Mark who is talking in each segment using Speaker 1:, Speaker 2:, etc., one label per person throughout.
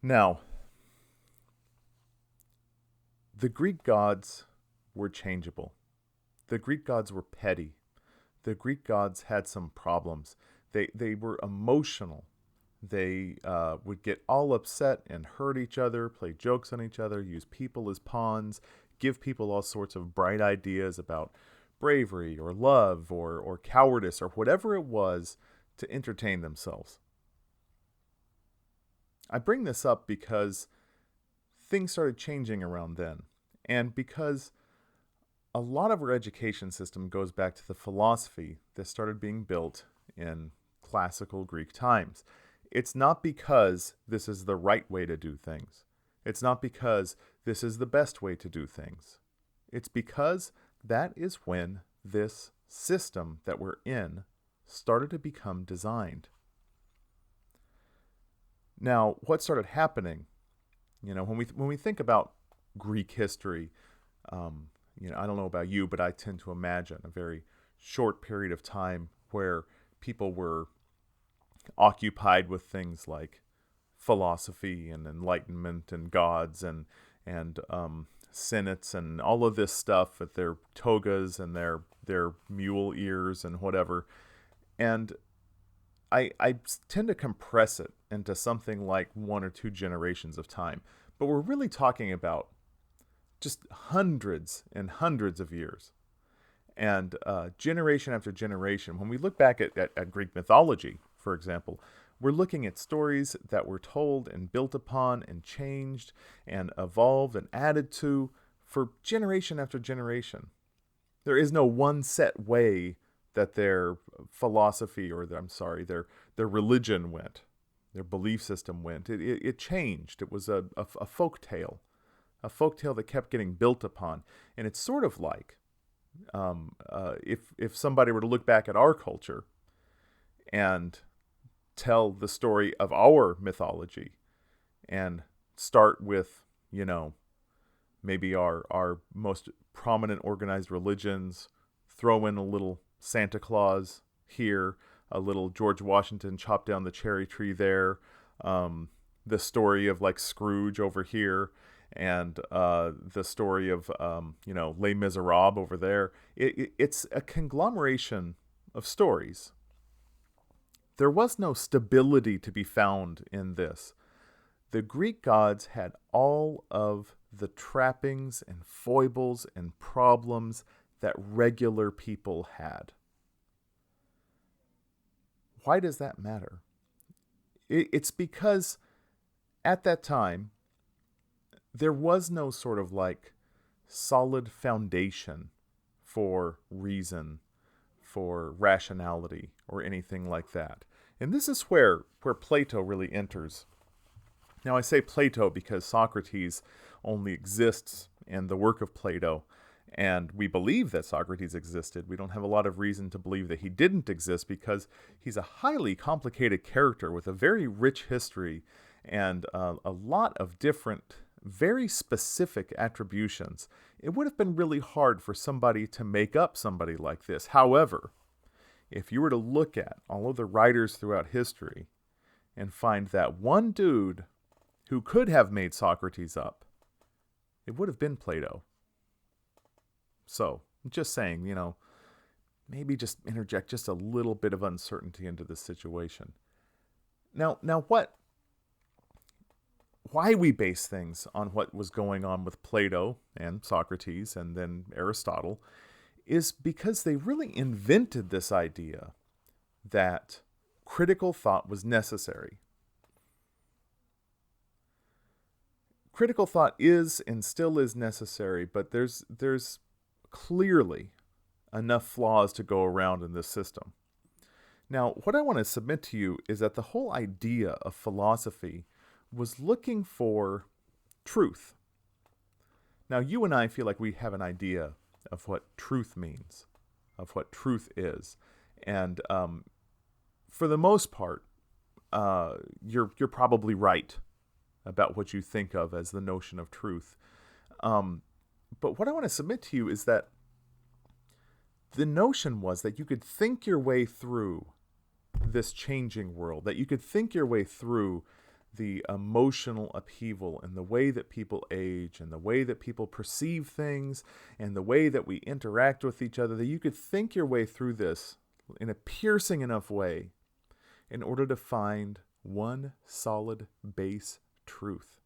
Speaker 1: Now, the Greek gods were changeable. The Greek gods were petty. The Greek gods had some problems. They were emotional. They would get all upset and hurt each other, play jokes on each other, use people as pawns, give people all sorts of bright ideas about bravery or love or cowardice or whatever it was to entertain themselves. I bring this up because things started changing around then, and because a lot of our education system goes back to the philosophy that started being built in classical Greek times. It's not because this is the right way to do things. It's not because this is the best way to do things. It's because that is when this system that we're in started to become designed. Now, what started happening, when we think about Greek history, I don't know about you, but I tend to imagine a very short period of time where people were occupied with things like philosophy and enlightenment and gods and senates and all of this stuff with their togas and their mule ears and whatever. And I tend to compress it into something like 1 or 2 generations of time. But we're really talking about just hundreds and hundreds of years. And generation after generation, when we look back at Greek mythology, for example, we're looking at stories that were told and built upon and changed and evolved and added to for generation after generation. There is no one set way that their philosophy their religion went, their belief system went. It changed. It was a folk tale that kept getting built upon. And it's sort of like if somebody were to look back at our culture and tell the story of our mythology and start with, maybe our most prominent organized religions, throw in a little Santa Claus here, a little George Washington chop down the cherry tree there, the story of like Scrooge over here, and the story of Les Miserables over there. It's a conglomeration of stories. There was no stability to be found in this. The Greek gods had all of the trappings and foibles and problems that regular people had. Why does that matter? It's because at that time, there was no sort of like solid foundation for reason, for rationality, or anything like that. And this is where Plato really enters. Now I say Plato because Socrates only exists in the work of Plato, and we believe that Socrates existed. We don't have a lot of reason to believe that he didn't exist because he's a highly complicated character with a very rich history and a lot of different, very specific attributions. It would have been really hard for somebody to make up somebody like this. However, if you were to look at all of the writers throughout history and find that one dude who could have made Socrates up, it would have been Plato. So, just saying, maybe just interject just a little bit of uncertainty into this situation. Now why we base things on what was going on with Plato and Socrates and then Aristotle is because they really invented this idea that critical thought was necessary. Critical thought is and still is necessary, but there's clearly enough flaws to go around in this system. Now, what I want to submit to you is that the whole idea of philosophy was looking for truth. Now, you and I feel like we have an idea of what truth means, of what truth is. And for the most part, you're probably right about what you think of as the notion of truth. But what I want to submit to you is that the notion was that you could think your way through this changing world, that you could think your way through the emotional upheaval and the way that people age and the way that people perceive things and the way that we interact with each other, that you could think your way through this in a piercing enough way in order to find one solid base truth,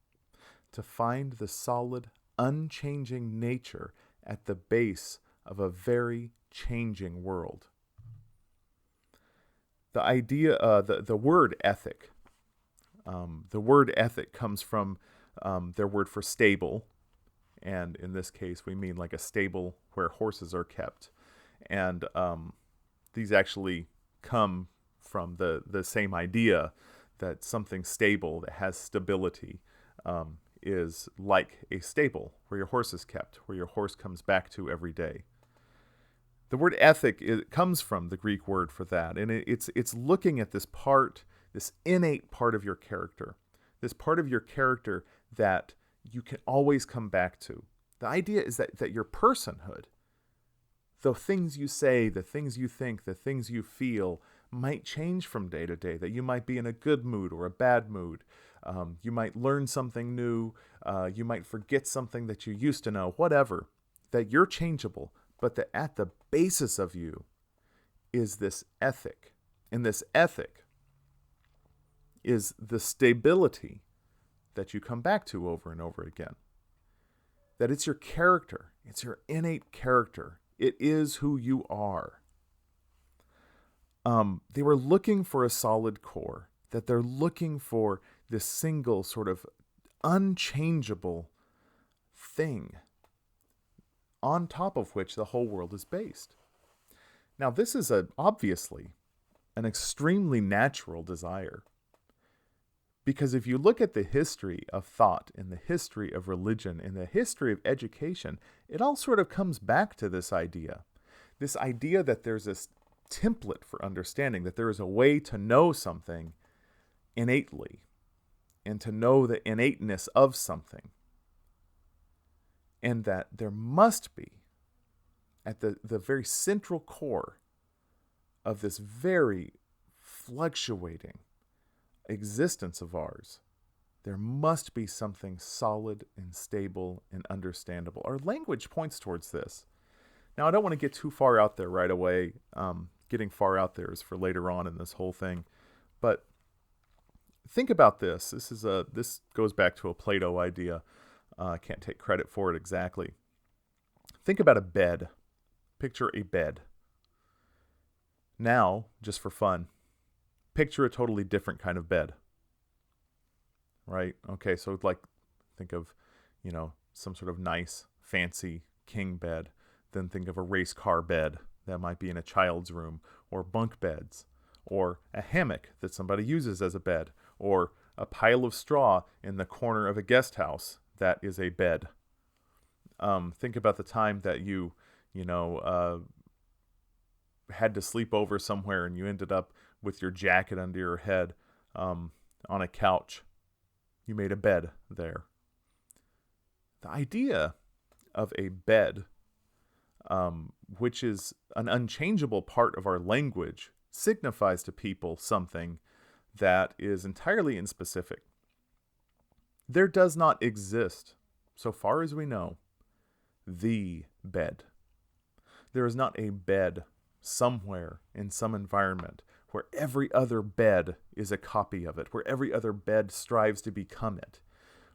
Speaker 1: to find the solid, unchanging nature at the base of a very changing world. The idea, the word ethic, the word ethic comes from their word for stable, and in this case we mean like a stable where horses are kept. And these actually come from the same idea that something stable, that has stability, is like a stable where your horse is kept, where your horse comes back to every day. The word ethic comes from the Greek word for that, and it's looking at this part, this innate part of your character, this part of your character that you can always come back to. The idea is that your personhood, the things you say, the things you think, the things you feel, might change from day to day, that you might be in a good mood or a bad mood. You might learn something new. You might forget something that you used to know, whatever, that you're changeable, but that at the basis of you is this ethic. And this ethic is the stability that you come back to over and over again. That it's your character. It's your innate character. It is who you are. They were looking for a solid core, that they're looking for this single sort of unchangeable thing on top of which the whole world is based. Now, this is obviously an extremely natural desire, because if you look at the history of thought, in the history of religion, in the history of education, it all sort of comes back to this idea that there's this template for understanding, that there is a way to know something innately and to know the innateness of something. And that there must be, at the very central core of this very fluctuating existence of ours, there must be something solid and stable and understandable. Our language points towards this. Now, I don't want to get too far out there right away. Getting far out there is for later on in this whole thing. But think about this. This goes back to a Plato idea. I can't take credit for it exactly. Think about a bed. Picture a bed. Now, just for fun, picture a totally different kind of bed. Right? Okay, so like think of, some sort of nice, fancy king bed. Then think of a race car bed that might be in a child's room, or bunk beds, or a hammock that somebody uses as a bed, or a pile of straw in the corner of a guest house that is a bed. Think about the time that you had to sleep over somewhere and you ended up with your jacket under your head on a couch. You made a bed there. The idea of a bed, which is an unchangeable part of our language, signifies to people something that is entirely inspecific. There does not exist, so far as we know, the bed. There is not a bed somewhere in some environment where every other bed is a copy of it, where every other bed strives to become it,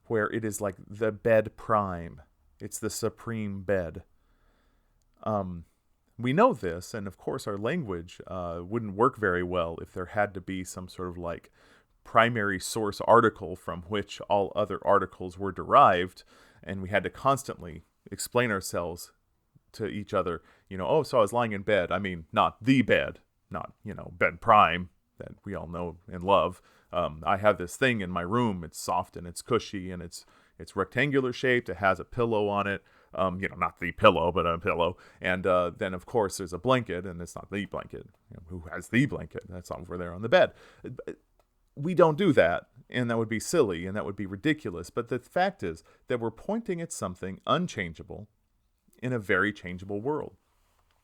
Speaker 1: where it is like the bed prime. It's the supreme bed. We know this, and of course our language wouldn't work very well if there had to be some sort of like primary source article from which all other articles were derived, and we had to constantly explain ourselves to each other, so I was lying in bed. I mean, not the bed, not, bed prime that we all know and love. I have this thing in my room. It's soft and it's cushy and it's rectangular shaped. It has a pillow on it. Not the pillow, but a pillow. And then, of course, there's a blanket, and it's not the blanket. Who has the blanket? That's over there on the bed. We don't do that, and that would be silly, and that would be ridiculous. But the fact is that we're pointing at something unchangeable in a very changeable world.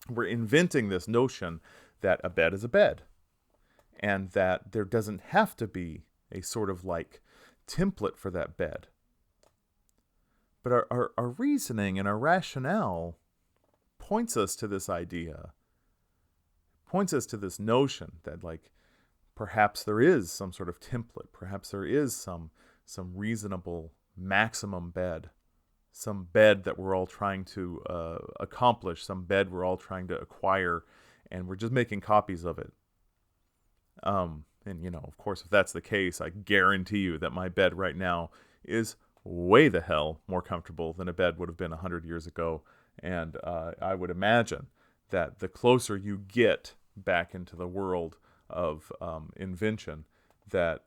Speaker 1: We're inventing this notion that a bed is a bed, and that there doesn't have to be a sort of like template for that bed. But our reasoning and our rationale points us to this idea, points us to this notion that, like, perhaps there is some sort of template, perhaps there is some reasonable maximum bed, some bed that we're all trying to accomplish, some bed we're all trying to acquire, and we're just making copies of it. And, you know, of course, if that's the case, I guarantee you that my bed right now is way the hell more comfortable than a bed would have been 100 years ago. And I would imagine that the closer you get back into the world of invention, that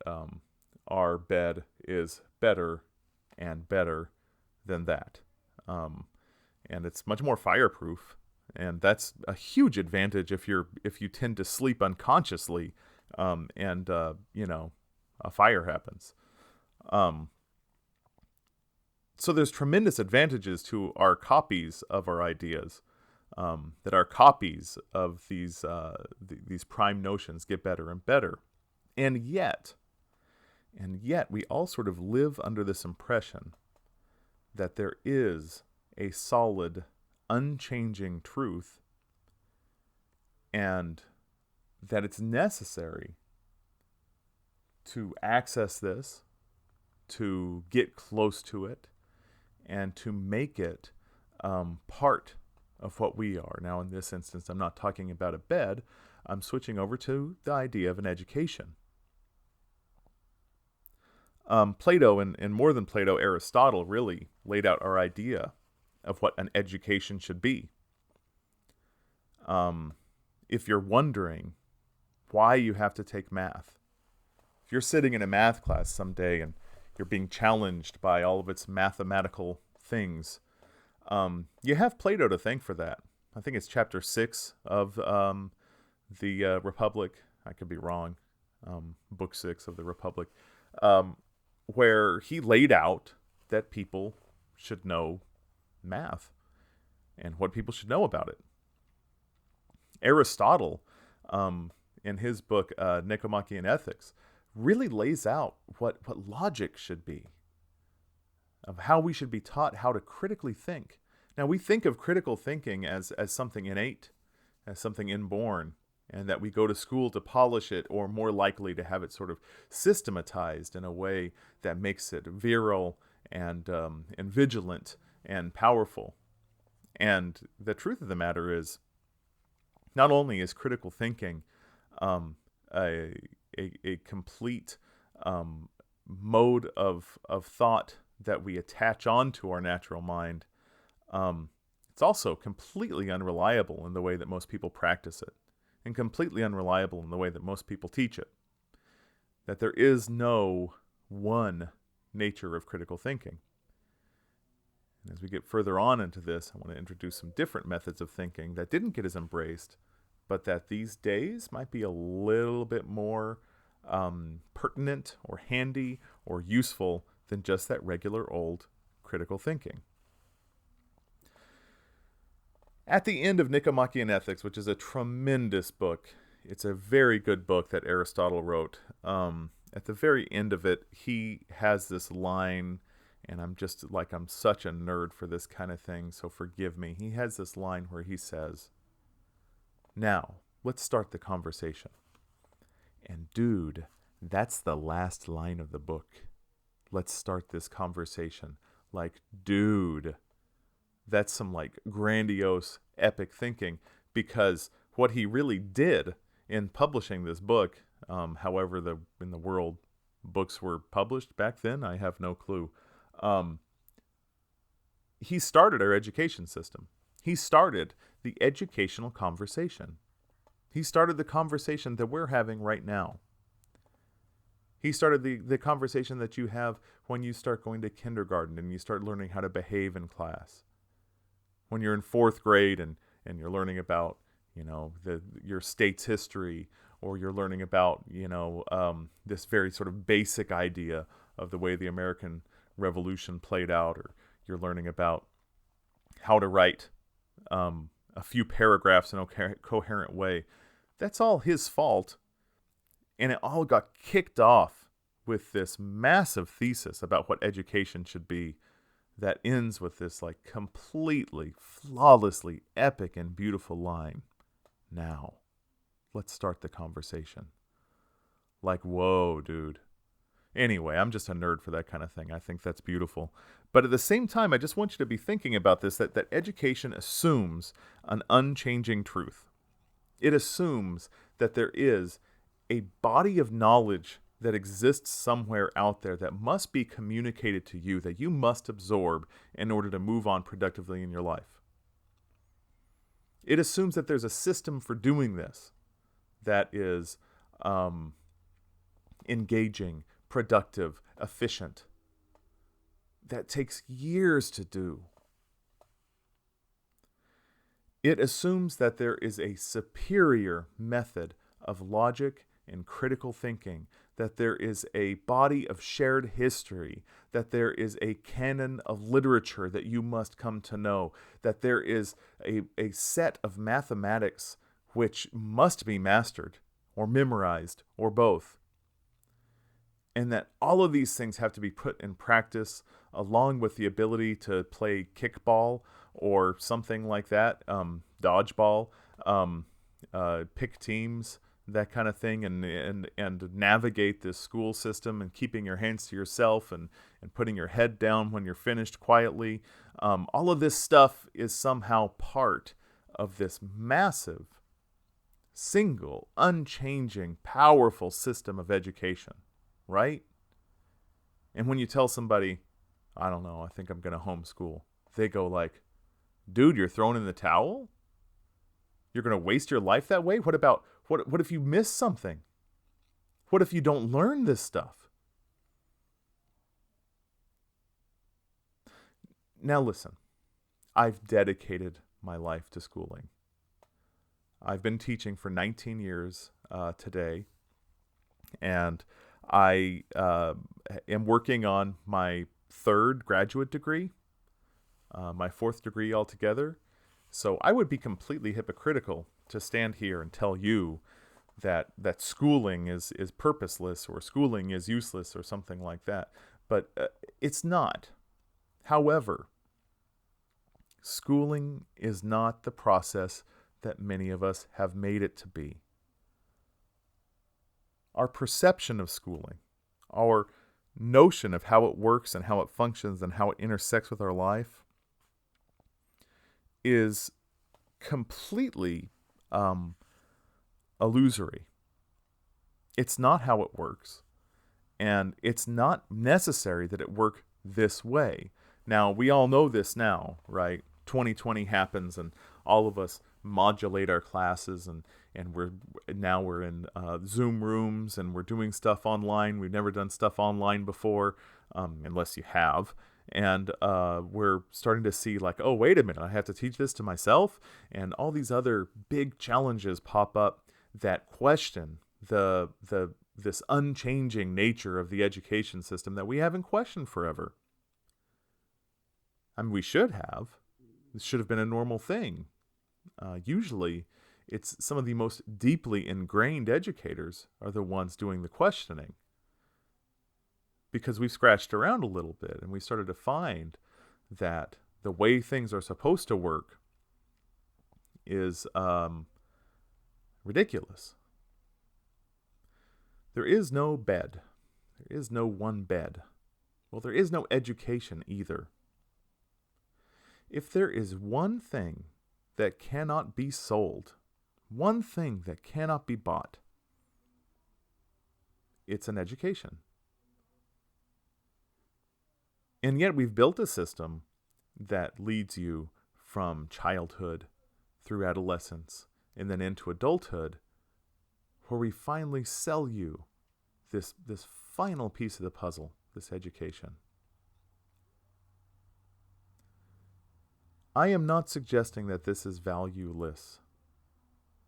Speaker 1: our bed is better and better than that. And it's much more fireproof. And that's a huge advantage if you tend to sleep unconsciously, and you know, a fire happens. So there's tremendous advantages to our copies of our ideas, that our copies of these prime notions get better and better. And yet we all sort of live under this impression that there is a solid, unchanging truth, and that it's necessary to access this, to get close to it, and to make it part of what we are. Now, in this instance, I'm not talking about a bed. I'm switching over to the idea of an education. Plato, and more than Plato, Aristotle really laid out our idea of what an education should be. If you're wondering why you have to take math, if you're sitting in a math class someday and you're being challenged by all of its mathematical things, you have Plato to thank for that. I think it's chapter 6 of the Republic. I could be wrong. Book 6 of the Republic, where he laid out that people should know math and what people should know about it. Aristotle, in his book Nicomachean Ethics, really lays out what logic should be, of how we should be taught how to critically think. Now, we think of critical thinking as something innate, as something inborn, and that we go to school to polish it, or more likely to have it sort of systematized in a way that makes it virile and vigilant and powerful. And the truth of the matter is, not only is critical thinking a complete mode of thought that we attach onto our natural mind, it's also completely unreliable in the way that most people practice it, and completely unreliable in the way that most people teach it. That there is no one nature of critical thinking. And as we get further on into this, I want to introduce some different methods of thinking that didn't get as embraced, but that these days might be a little bit more pertinent or handy or useful than just that regular old critical thinking. At the end of Nicomachean Ethics, which is a tremendous book, it's a very good book that Aristotle wrote. At the very end of it, he has this line, and I'm such a nerd for this kind of thing, so forgive me. He has this line where he says, "Now, let's start the conversation." And dude, that's the last line of the book. Let's start this conversation. Like, dude, that's some like grandiose, epic thinking, because what he really did in publishing this book, however in the world books were published back then, I have no clue. He started our education system. He started the educational conversation. He started the conversation that we're having right now. He started the conversation that you have when you start going to kindergarten and you start learning how to behave in class. When you're in 4th grade and you're learning about, your state's history, or you're learning about, this very sort of basic idea of the way the American Revolution played out, or you're learning about how to write a few paragraphs in a coherent way. That's all his fault, and it all got kicked off with this massive thesis about what education should be that ends with this like completely, flawlessly epic and beautiful line. Now, let's start the conversation. Like, whoa, dude. Anyway, I'm just a nerd for that kind of thing. I think that's beautiful. But at the same time, I just want you to be thinking about this, that education assumes an unchanging truth. It assumes that there is a body of knowledge that exists somewhere out there that must be communicated to you, that you must absorb in order to move on productively in your life. It assumes that there's a system for doing this that is engaging, productive, efficient, that takes years to do. It assumes that there is a superior method of logic and critical thinking, that there is a body of shared history, that there is a canon of literature that you must come to know, that there is a set of mathematics which must be mastered or memorized or both. And that all of these things have to be put in practice along with the ability to play kickball or something like that, dodgeball, pick teams, that kind of thing, and navigate this school system and keeping your hands to yourself and putting your head down when you're finished quietly. All of this stuff is somehow part of this massive, single, unchanging, powerful system of education, right? And when you tell somebody, I don't know, I think I'm going to homeschool, they go like, dude, you're throwing in the towel? You're going to waste your life that way? What if you miss something? What if you don't learn this stuff? Now listen, I've dedicated my life to schooling. I've been teaching for 19 years today, and I am working on my third graduate degree, my fourth degree altogether. So I would be completely hypocritical to stand here and tell you that schooling is purposeless or schooling is useless or something like that. But it's not. However, schooling is not the process that many of us have made it to be. Our perception of schooling, our notion of how it works and how it functions and how it intersects with our life is completely illusory. It's not how it works, and it's not necessary that it work this way. Now, we all know this now, right? 2020 happens, and all of us modulate our classes, and we're in Zoom rooms, and we're doing stuff online. We've never done stuff online before, unless you have. And we're starting to see like, oh, wait a minute, I have to teach this to myself? And all these other big challenges pop up that question this unchanging nature of the education system that we haven't questioned forever. I mean, we should have. This should have been a normal thing. Usually, it's some of the most deeply ingrained educators are the ones doing the questioning, because we've scratched around a little bit and we started to find that the way things are supposed to work is ridiculous. There is no bed. There is no one bed. Well, there is no education either. If there is one thing that cannot be sold, one thing that cannot be bought, it's an education. And yet we've built a system that leads you from childhood through adolescence and then into adulthood, where we finally sell you this final piece of the puzzle, this education. I am not suggesting that this is valueless,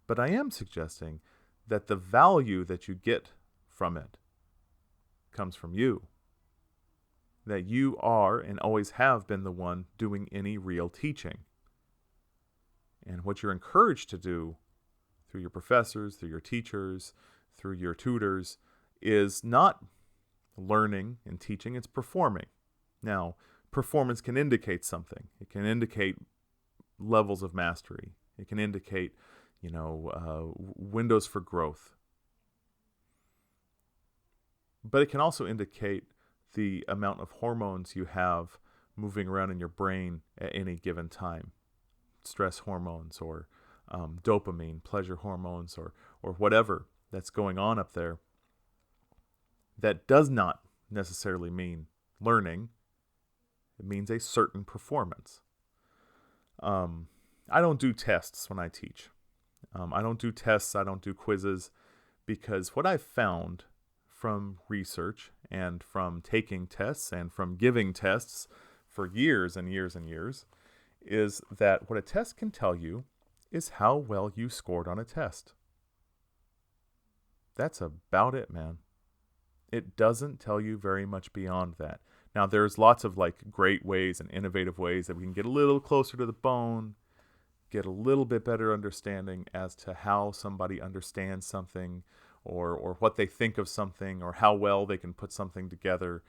Speaker 1: but I am suggesting that the value that you get from it comes from you. That you are and always have been the one doing any real teaching. And what you're encouraged to do through your professors, through your teachers, through your tutors, is not learning and teaching, it's performing. Now, performance can indicate something. It can indicate levels of mastery. It can indicate, windows for growth. But it can also indicate the amount of hormones you have moving around in your brain at any given time. Stress hormones or dopamine, pleasure hormones, or whatever that's going on up there. That does not necessarily mean learning. It means a certain performance. I don't do tests when I teach. I don't do tests. I don't do quizzes, because what I've found from research and from taking tests and from giving tests for years and years and years is that what a test can tell you is how well you scored on a test. That's about it, man. It doesn't tell you very much beyond that. Now, there's lots of great ways and innovative ways that we can get a little closer to the bone, get a little bit better understanding as to how somebody understands something, or what they think of something, or how well they can put something together,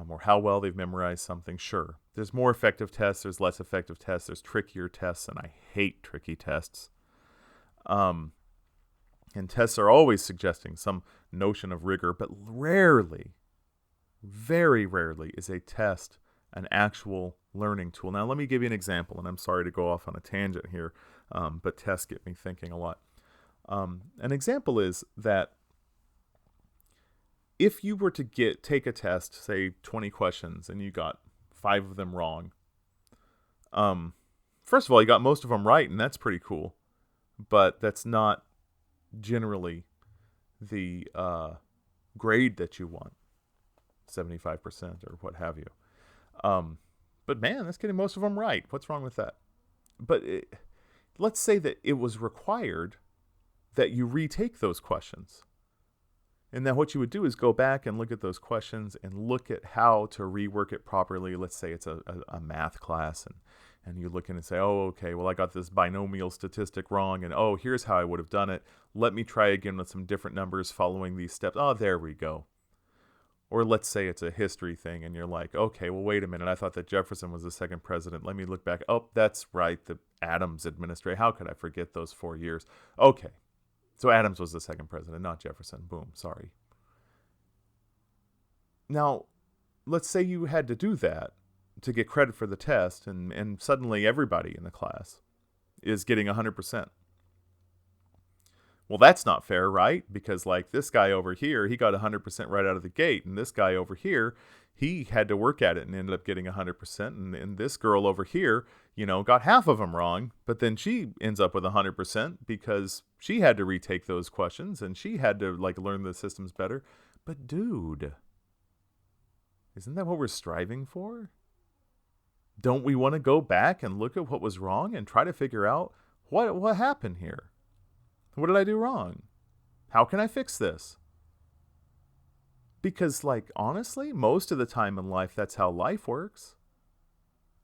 Speaker 1: or how well they've memorized something. Sure, there's more effective tests, there's less effective tests, there's trickier tests, and I hate tricky tests. And tests are always suggesting some notion of rigor, but rarely, very rarely, is a test an actual learning tool. Now, let me give you an example, and I'm sorry to go off on a tangent here, but tests get me thinking a lot. An example is that if you were to take a test, say 20 questions, and you got 5 of them wrong, first of all, you got most of them right, and that's pretty cool, but that's not generally the grade that you want, 75% or what have you. But man, that's getting most of them right. What's wrong with that? But let's say that it was required that you retake those questions. And then what you would do is go back and look at those questions and look at how to rework it properly. Let's say it's a math class, and you look in and say, oh, okay, well, I got this binomial statistic wrong, and oh, here's how I would have done it. Let me try again with some different numbers following these steps. Oh, there we go. Or let's say it's a history thing, and you're like, okay, well, wait a minute. I thought that Jefferson was the second president. Let me look back. Oh, that's right, the Adams administration. How could I forget those 4 years? Okay, so Adams was the second president, not Jefferson. Boom, sorry. Now, let's say you had to do that to get credit for the test, and suddenly everybody in the class is getting 100%. Well, that's not fair, right? Because this guy over here, he got 100% right out of the gate, and this guy over here, he had to work at it and ended up getting 100%, and this girl over here, got half of them wrong, but then she ends up with 100% because she had to retake those questions, and she had to learn the systems better. But dude, isn't that what we're striving for? Don't we want to go back and look at what was wrong and try to figure out what happened here? What did I do wrong? How can I fix this? Because, honestly, most of the time in life, that's how life works.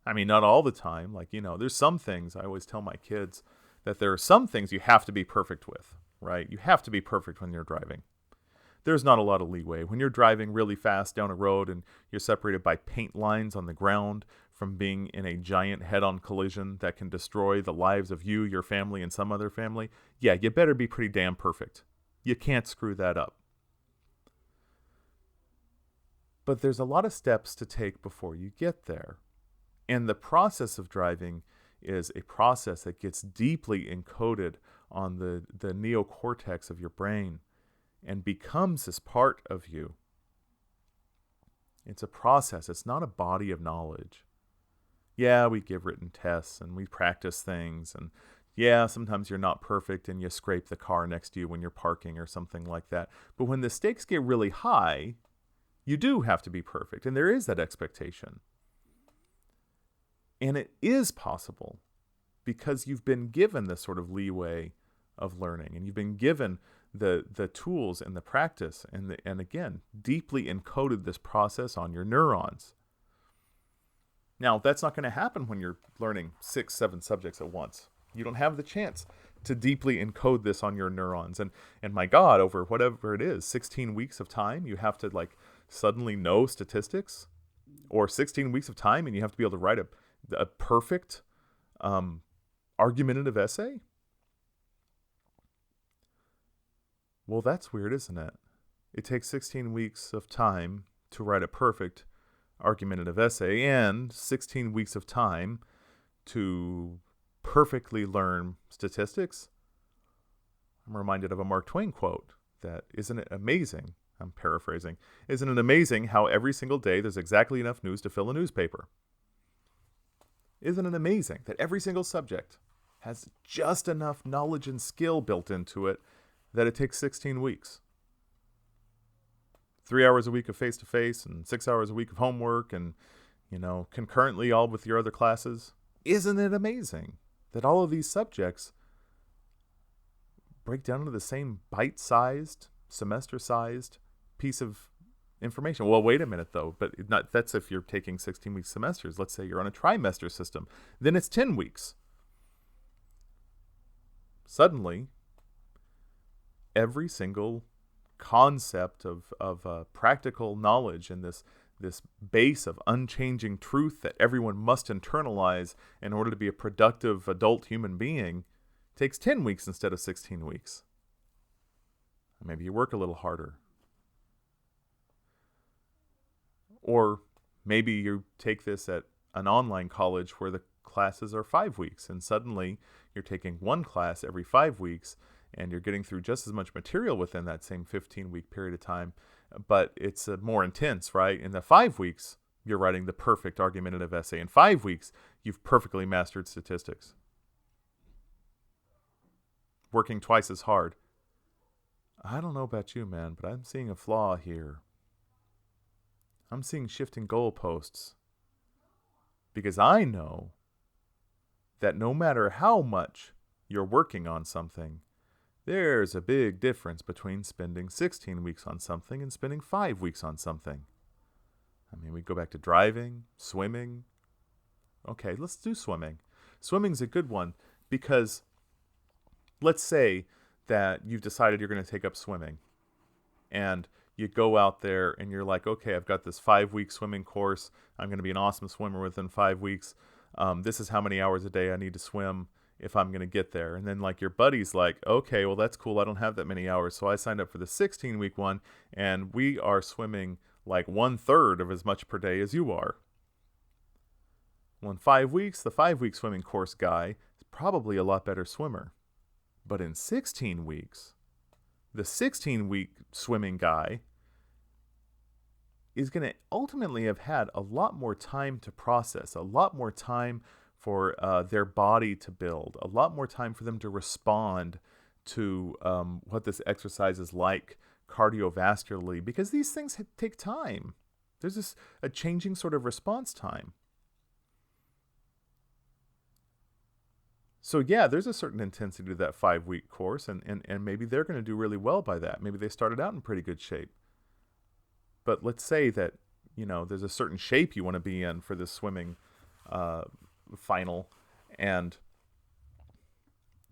Speaker 1: I mean, not all the time. There's some things, I always tell my kids that there are some things you have to be perfect with, right? You have to be perfect when you're driving. There's not a lot of leeway. When you're driving really fast down a road and you're separated by paint lines on the ground from being in a giant head-on collision that can destroy the lives of you, your family, and some other family, yeah, you better be pretty damn perfect. You can't screw that up. But there's a lot of steps to take before you get there. And the process of driving is a process that gets deeply encoded on the neocortex of your brain and becomes this part of you. It's a process. It's not a body of knowledge. Yeah, we give written tests and we practice things, and yeah, sometimes you're not perfect and you scrape the car next to you when you're parking or something like that. But when the stakes get really high, you do have to be perfect, and there is that expectation. And it is possible because you've been given this sort of leeway of learning, and you've been given the tools and the practice, and again, deeply encoded this process on your neurons. Now, that's not going to happen when you're learning 6, 7 subjects at once. You don't have the chance to deeply encode this on your neurons. And my God, over whatever it is, 16 weeks of time, you have to suddenly no statistics? Or 16 weeks of time and you have to be able to write a perfect argumentative essay? Well, that's weird, isn't it? It takes 16 weeks of time to write a perfect argumentative essay and 16 weeks of time to perfectly learn statistics. I'm reminded of a Mark Twain quote that, isn't it amazing? I'm paraphrasing. Isn't it amazing how every single day there's exactly enough news to fill a newspaper? Isn't it amazing that every single subject has just enough knowledge and skill built into it that it takes 16 weeks? 3 hours a week of face-to-face and 6 hours a week of homework and, concurrently all with your other classes. Isn't it amazing that all of these subjects break down into the same bite-sized, semester-sized piece of information? Well, wait a minute, though. But that's if you're taking 16-week semesters. Let's say you're on a trimester system. Then it's 10 weeks. Suddenly, every single concept of practical knowledge and this base of unchanging truth that everyone must internalize in order to be a productive adult human being takes 10 weeks instead of 16 weeks. Maybe you work a little harder. Or maybe you take this at an online college where the classes are 5 weeks and suddenly you're taking one class every 5 weeks and you're getting through just as much material within that same 15-week period of time, but it's more intense, right? In the 5 weeks, you're writing the perfect argumentative essay. In 5 weeks, you've perfectly mastered statistics. Working twice as hard. I don't know about you, man, but I'm seeing a flaw here. I'm seeing shifting goalposts. Because I know that no matter how much you're working on something, there's a big difference between spending 16 weeks on something and spending 5 weeks on something. I mean, we go back to driving, swimming. Okay, let's do swimming. Swimming's a good one because let's say that you've decided you're going to take up swimming and you go out there and you're like, okay, I've got this 5-week swimming course. I'm going to be an awesome swimmer within 5 weeks. This is how many hours a day I need to swim if I'm going to get there. And then like your buddy's like, okay, well, that's cool. I don't have that many hours. So I signed up for the 16-week one and we are swimming like 1/3 of as much per day as you are. Well, in 5 weeks, the 5-week swimming course guy is probably a lot better swimmer. But in 16 weeks, the 16-week swimming guy is going to ultimately have had a lot more time to process, a lot more time for their body to build, a lot more time for them to respond to what this exercise is like cardiovascularly, because these things take time. There's a changing sort of response time. So yeah, there's a certain intensity to that 5-week course, and maybe they're going to do really well by that. Maybe they started out in pretty good shape. But let's say that, there's a certain shape you want to be in for this swimming final, and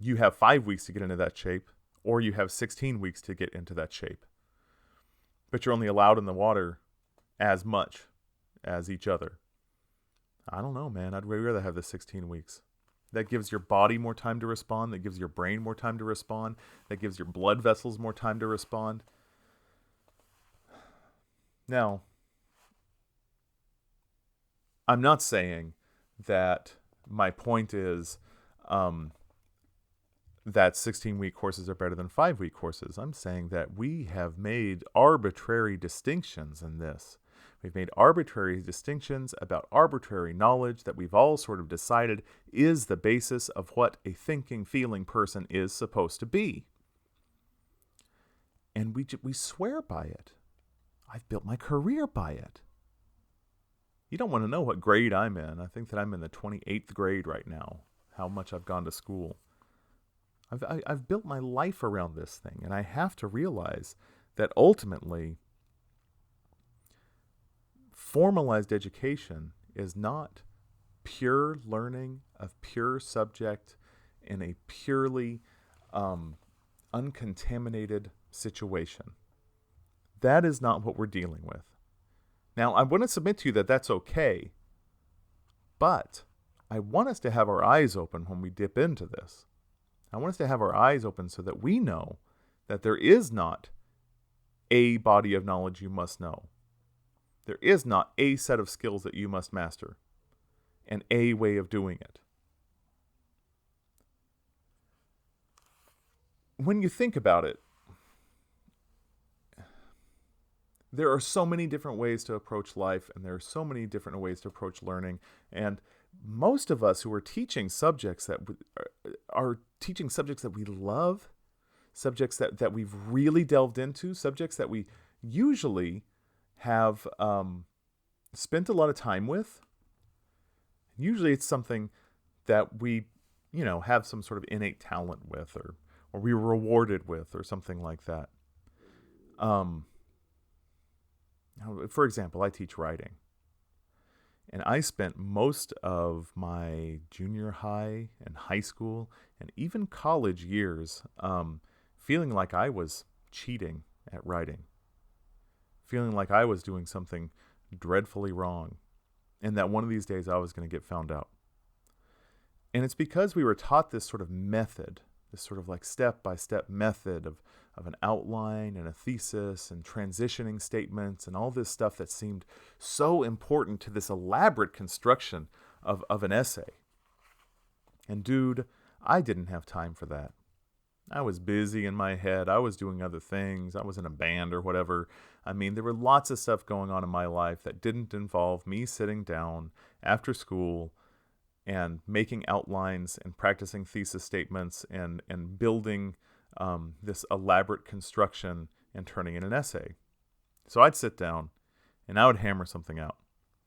Speaker 1: you have 5 weeks to get into that shape, or you have 16 weeks to get into that shape. But you're only allowed in the water as much as each other. I don't know, man. I'd way rather have the 16 weeks. That gives your body more time to respond. That gives your brain more time to respond. That gives your blood vessels more time to respond. Now, I'm not saying that my point is that 16-week courses are better than 5-week courses. I'm saying that we have made arbitrary distinctions in this. We've made arbitrary distinctions about arbitrary knowledge that we've all sort of decided is the basis of what a thinking, feeling person is supposed to be. And we swear by it. I've built my career by it. You don't want to know what grade I'm in. I think that I'm in the 28th grade right now, how much I've gone to school. I've built my life around this thing, and I have to realize that ultimately formalized education is not pure learning of pure subject in a purely uncontaminated situation. That is not what we're dealing with. Now, I want to submit to you that that's okay, but I want us to have our eyes open when we dip into this. I want us to have our eyes open so that we know that there is not a body of knowledge you must know. There is not a set of skills that you must master and a way of doing it. When you think about it, there are so many different ways to approach life, and there are so many different ways to approach learning. And most of us who are teaching subjects that are teaching subjects that we love, subjects that we've really delved into, subjects that we usually have spent a lot of time with. Usually it's something that we, have some sort of innate talent with, or we were rewarded with, or something like that. For example, I teach writing. And I spent most of my junior high and high school and even college years feeling like I was cheating at writing. Feeling like I was doing something dreadfully wrong. And that one of these days I was going to get found out. And it's because we were taught this sort of method, this sort of like step-by-step method of an outline and a thesis and transitioning statements and all this stuff that seemed so important to this elaborate construction of an essay. And dude, I didn't have time for that. I was busy in my head. I was doing other things. I was in a band or whatever. I mean, there were lots of stuff going on in my life that didn't involve me sitting down after school and making outlines and practicing thesis statements and building this elaborate construction and turning in an essay. So I'd sit down and I would hammer something out.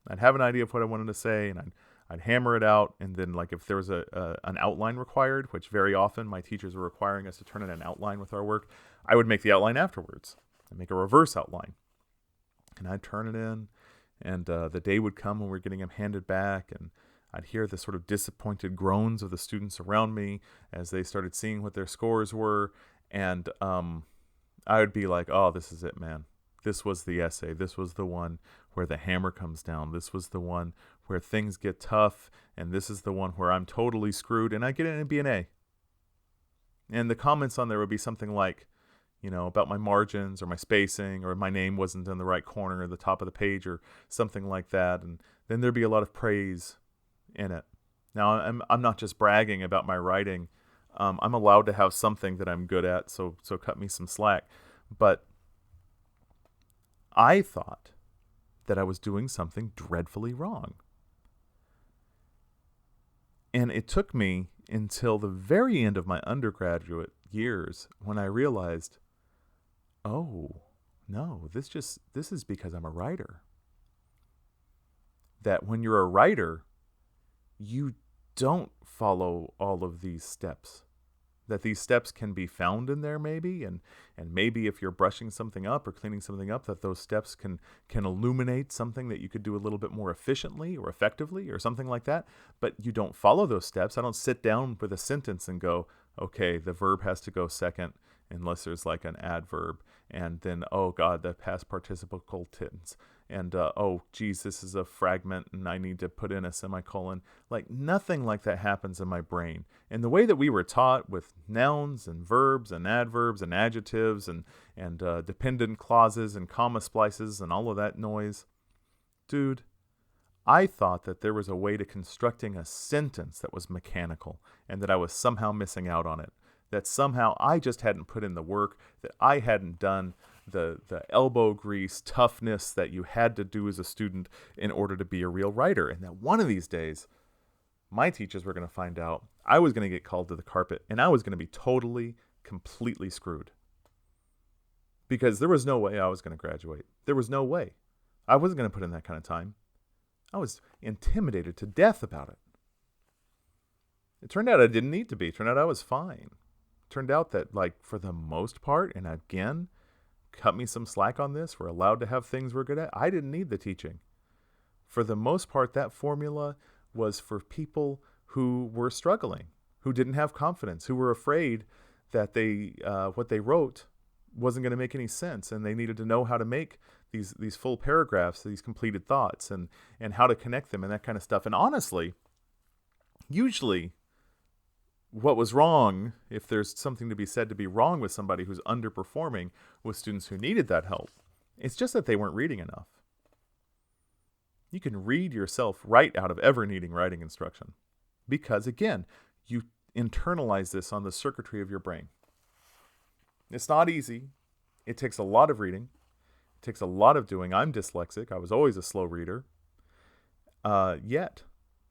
Speaker 1: I'd have an idea of what I wanted to say, and I'd hammer it out, and then like if there was an outline required, which very often my teachers were requiring us to turn in an outline with our work, I would make the outline afterwards. I'd make a reverse outline. And I'd turn it in, and the day would come when we were getting them handed back, and I'd hear the sort of disappointed groans of the students around me as they started seeing what their scores were. And I would be like, oh, this is it, man. This was the essay. This was the one where the hammer comes down. This was the one where things get tough. And this is the one where I'm totally screwed. And I get it and be an A. And the comments on there would be something like, about my margins or my spacing, or my name wasn't in the right corner at the top of the page or something like that. And then there'd be a lot of praise in it. Now, I'm not just bragging about my writing. I'm allowed to have something that I'm good at, so cut me some slack. But I thought that I was doing something dreadfully wrong. And it took me until the very end of my undergraduate years when I realized, oh, no, this is because I'm a writer. That when you're a writer, you don't follow all of these steps. That these steps can be found in there maybe, and maybe if you're brushing something up or cleaning something up, that those steps can illuminate something that you could do a little bit more efficiently or effectively or something like that. But you don't follow those steps. I don't sit down with a sentence and go, okay, the verb has to go second unless there's like an adverb, and then, oh God, the past participle tense, and oh geez, this is a fragment and I need to put in a semicolon. Like nothing like that happens in my brain. And the way that we were taught with nouns and verbs and adverbs and adjectives and dependent clauses and comma splices and all of that noise, dude, I thought that there was a way to constructing a sentence that was mechanical and that I was somehow missing out on it. That somehow I just hadn't put in the work, that I hadn't done the elbow grease toughness that you had to do as a student in order to be a real writer. And that one of these days, my teachers were going to find out I was going to get called to the carpet and I was going to be totally, completely screwed. Because there was no way I was going to graduate. There was no way. I wasn't going to put in that kind of time. I was intimidated to death about it. It turned out I didn't need to be. It turned out I was fine. It turned out that, like, for the most part, and again, cut me some slack on this, we're allowed to have things we're good at. I didn't need the teaching. For the most part, that formula was for people who were struggling, who didn't have confidence, who were afraid that what they wrote wasn't going to make any sense, and they needed to know how to make these full paragraphs, these completed thoughts, and how to connect them and that kind of stuff. And honestly, usually what was wrong, if there's something to be said to be wrong with somebody who's underperforming with students who needed that help, it's just that they weren't reading enough. You can read yourself right out of ever needing writing instruction because, again, you internalize this on the circuitry of your brain. It's not easy. It takes a lot of reading. It takes a lot of doing. I'm dyslexic. I was always a slow reader. Yet,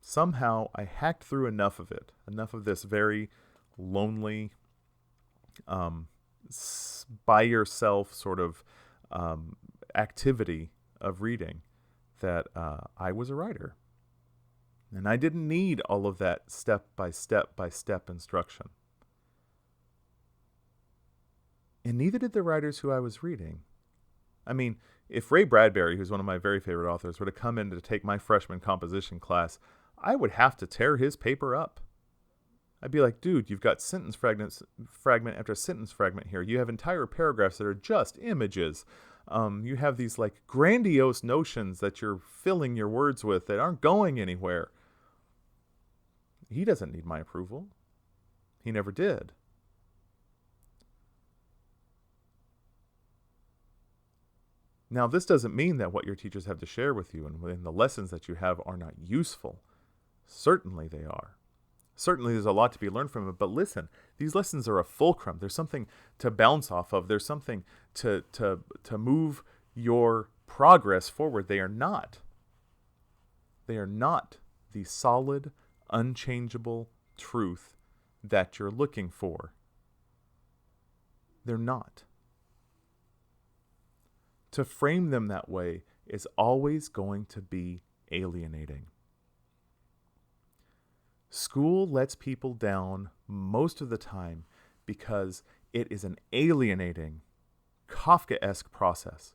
Speaker 1: somehow, I hacked through enough of it, enough of this very lonely, by yourself sort of activity of reading that I was a writer. And I didn't need all of that step-by-step instruction. And neither did the writers who I was reading. I mean, if Ray Bradbury, who's one of my very favorite authors, were to come in to take my freshman composition class, I would have to tear his paper up. I'd be like, dude, you've got sentence fragment after sentence fragment here. You have entire paragraphs that are just images. You have these like grandiose notions that you're filling your words with that aren't going anywhere. He doesn't need my approval. He never did. Now, this doesn't mean that what your teachers have to share with you and the lessons that you have are not useful. Certainly they are. Certainly there's a lot to be learned from it, but listen, these lessons are a fulcrum. There's something to bounce off of. There's something to move your progress forward. They are not the solid, unchangeable truth that you're looking for. They're not. To frame them that way is always going to be alienating. School lets people down most of the time because it is an alienating, Kafkaesque process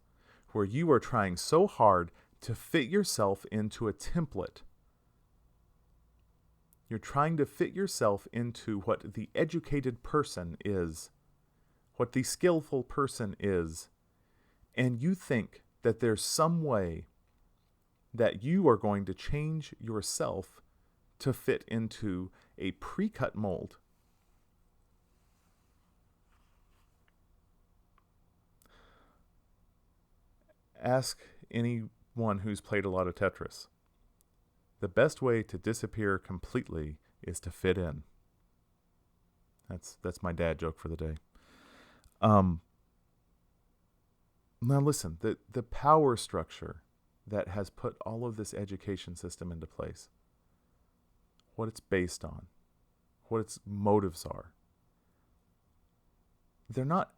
Speaker 1: where you are trying so hard to fit yourself into a template. You're trying to fit yourself into what the educated person is, what the skillful person is, and you think that there's some way that you are going to change yourself to fit into a pre-cut mold. Ask anyone who's played a lot of Tetris. The best way to disappear completely is to fit in. That's my dad joke for the day. Now listen, the power structure that has put all of this education system into place, what it's based on, what its motives are, they're not,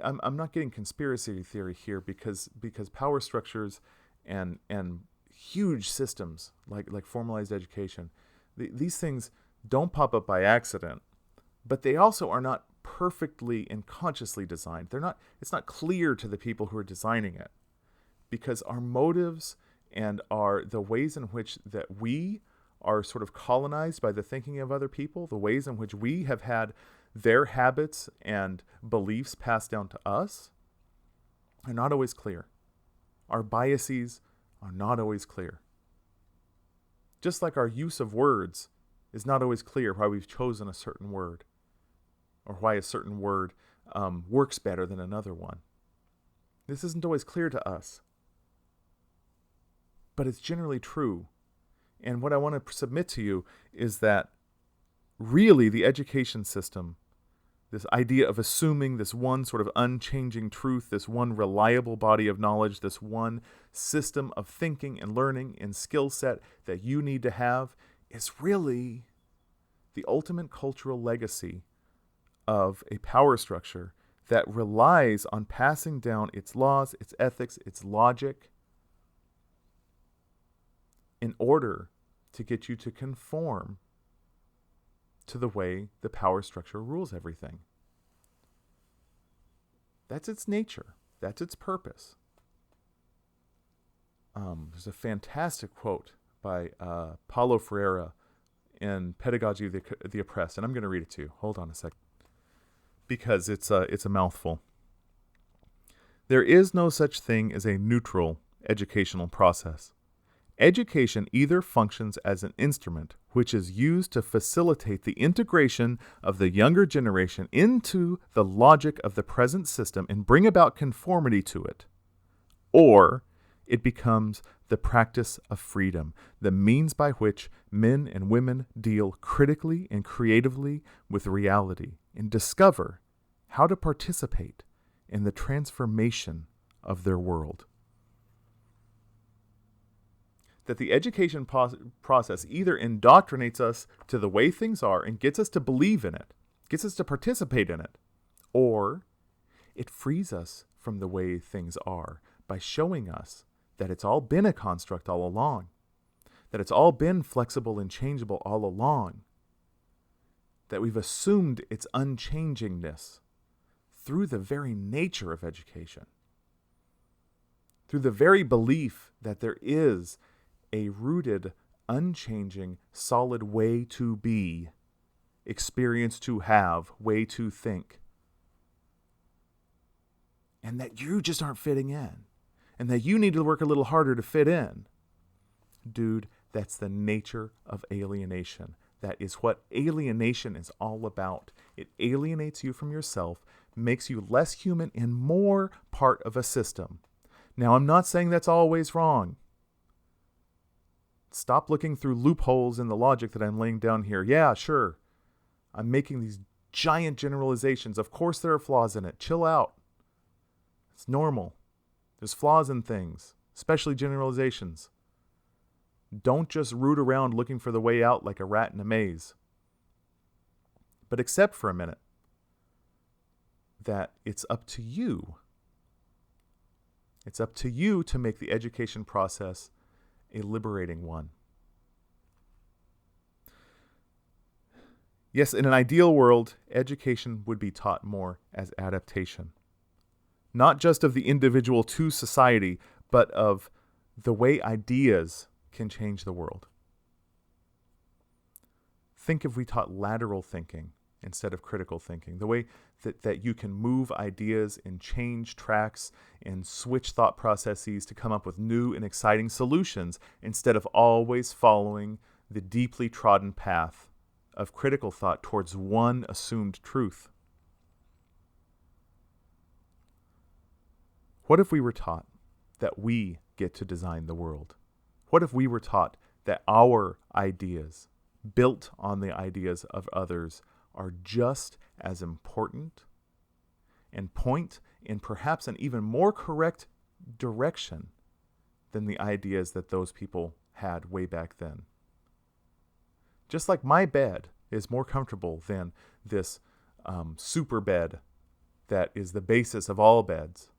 Speaker 1: I'm not getting conspiracy theory here because power structures and huge systems like formalized education, these things don't pop up by accident, but they also are not perfectly and consciously designed. It's not clear to the people who are designing it, because our motives and the ways in which that we are sort of colonized by the thinking of other people, the ways in which we have had their habits and beliefs passed down to us are not always clear. Our biases are not always clear. Just like our use of words is not always clear why we've chosen a certain word, or why a certain word works better than another one. This isn't always clear to us, but it's generally true. And what I want to submit to you is that really the education system, this idea of assuming this one sort of unchanging truth, this one reliable body of knowledge, this one system of thinking and learning and skill set that you need to have, is really the ultimate cultural legacy of a power structure that relies on passing down its laws, its ethics, its logic in order to get you to conform to the way the power structure rules everything. That's its nature. That's its purpose. There's a fantastic quote by Paulo Freire in Pedagogy of the Oppressed, and I'm going to read it to you. Hold on a second, because it's a mouthful. There is no such thing as a neutral educational process. Education either functions as an instrument which is used to facilitate the integration of the younger generation into the logic of the present system and bring about conformity to it, or it becomes the practice of freedom, the means by which men and women deal critically and creatively with reality and discover how to participate in the transformation of their world. That the education process either indoctrinates us to the way things are and gets us to believe in it, gets us to participate in it, or it frees us from the way things are by showing us that it's all been a construct all along, that it's all been flexible and changeable all along, that we've assumed its unchangingness through the very nature of education, through the very belief that there is a rooted, unchanging, solid way to be, experience to have, way to think, and that you just aren't fitting in, and that you need to work a little harder to fit in. Dude, that's the nature of alienation. That is what alienation is all about. It alienates you from yourself, makes you less human and more part of a system. Now, I'm not saying that's always wrong. Stop looking through loopholes in the logic that I'm laying down here. Yeah, sure. I'm making these giant generalizations. Of course there are flaws in it. Chill out. It's normal. There's flaws in things, especially generalizations. Don't just root around looking for the way out like a rat in a maze. But accept for a minute that it's up to you. It's up to you to make the education process a liberating one. Yes, in an ideal world, education would be taught more as adaptation. Not just of the individual to society, but of the way ideas can change the world. Think if we taught lateral thinking instead of critical thinking, the way that you can move ideas and change tracks and switch thought processes to come up with new and exciting solutions instead of always following the deeply trodden path of critical thought towards one assumed truth. What if we were taught that we get to design the world? What if we were taught that our ideas, built on the ideas of others, are just as important and point in perhaps an even more correct direction than the ideas that those people had way back then? Just like my bed is more comfortable than this super bed that is the basis of all beds,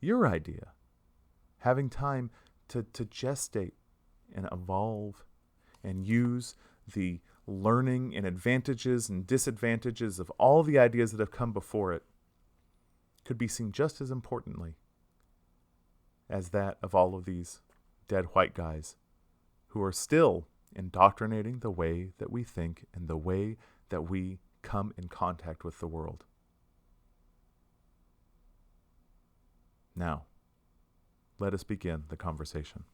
Speaker 1: your idea, having time to gestate and evolve and use the learning and advantages and disadvantages of all the ideas that have come before it, could be seen just as importantly as that of all of these dead white guys who are still indoctrinating the way that we think and the way that we come in contact with the world. Now, let us begin the conversation.